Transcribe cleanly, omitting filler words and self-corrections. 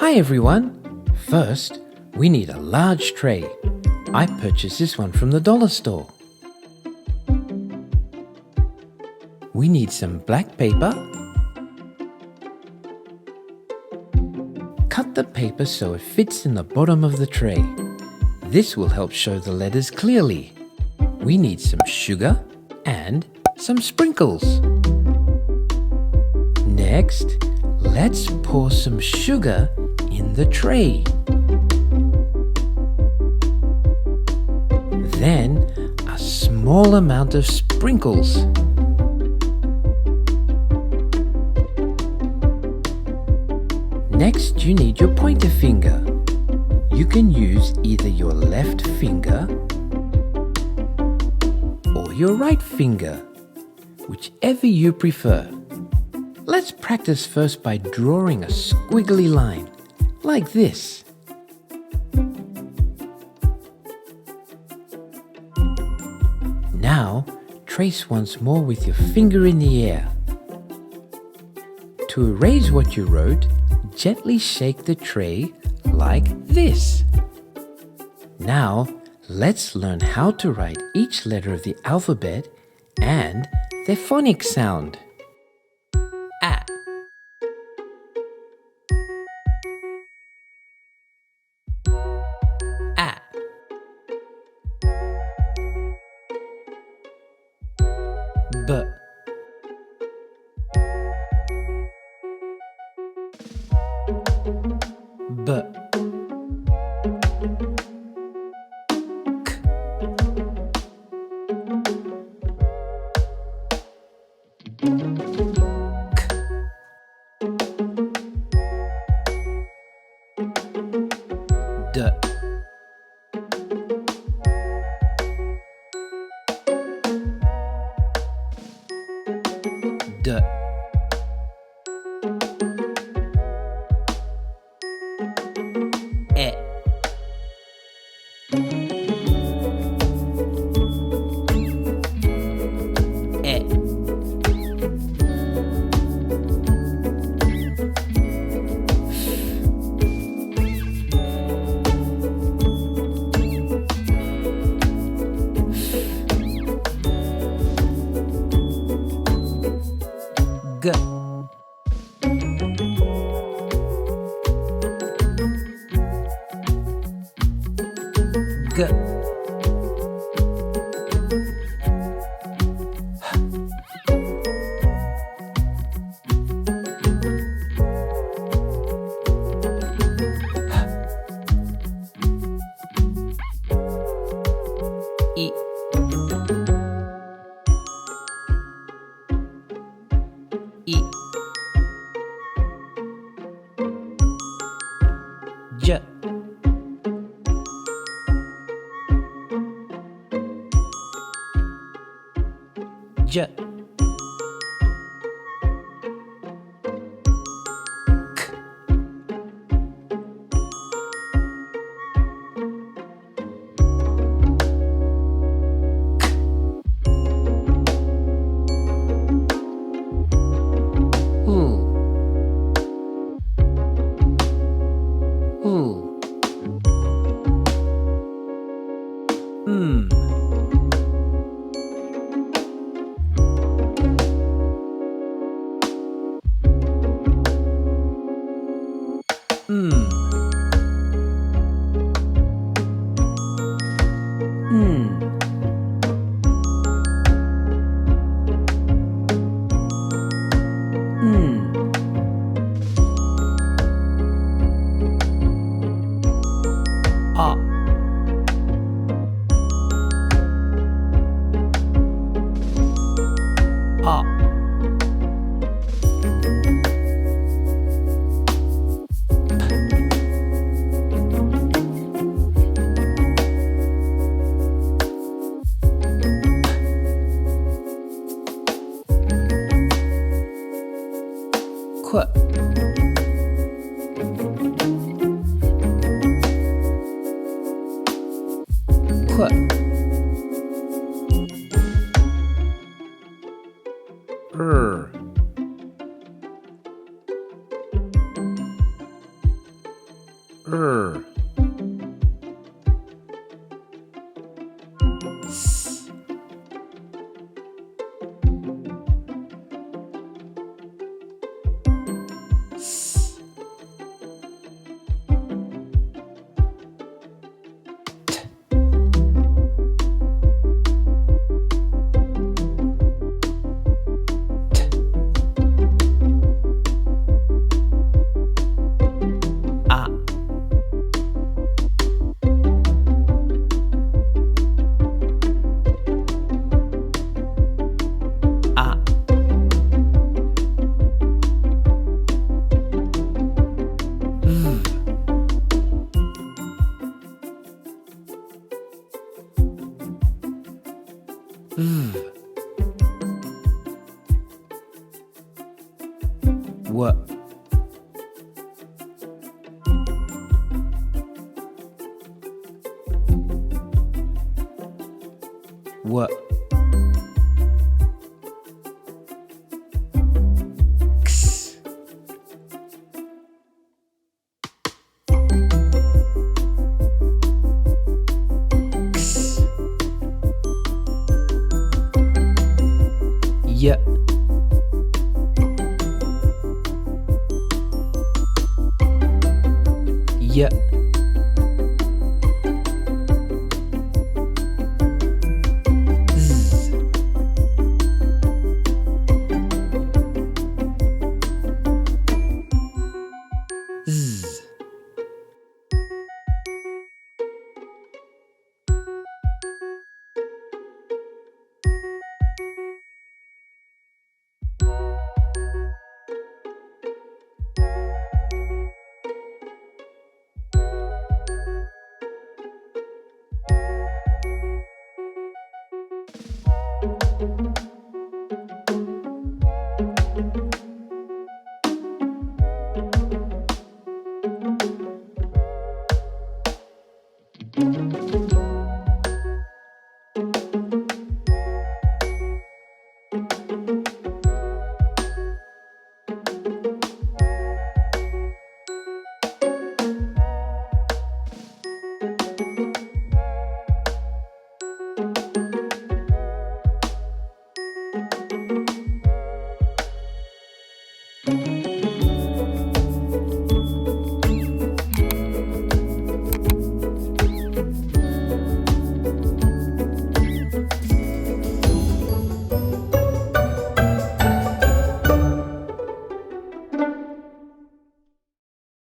Hi everyone! First, we need a large tray. I purchased this one from the dollar store. We need some black paper. Cut the paper so it fits in the bottom of the tray. This will help show the letters clearly. We need some sugar and some sprinkles. Next, let's pour some sugar in the tray. Then, a small amount of sprinkles. Next, you need your pointer finger. You can use either your left finger or your right finger, whichever you prefer. Let's practice first by drawing a squiggly line, like this. Now, trace once more with your finger in the air. To erase what you wrote, gently shake the tray like this. Now, let's learn how to write each letter of the alphabet and their phonic sound. A, A, B, B, K, D, D, E, E, G, G, I, I, J, J, K, Ooh. Ooh. Mm. Mm. Mm. Mm. A, A, P, R. S. S. T. A. A. V. V. W. W. X. X. Y. Y. Z. Z.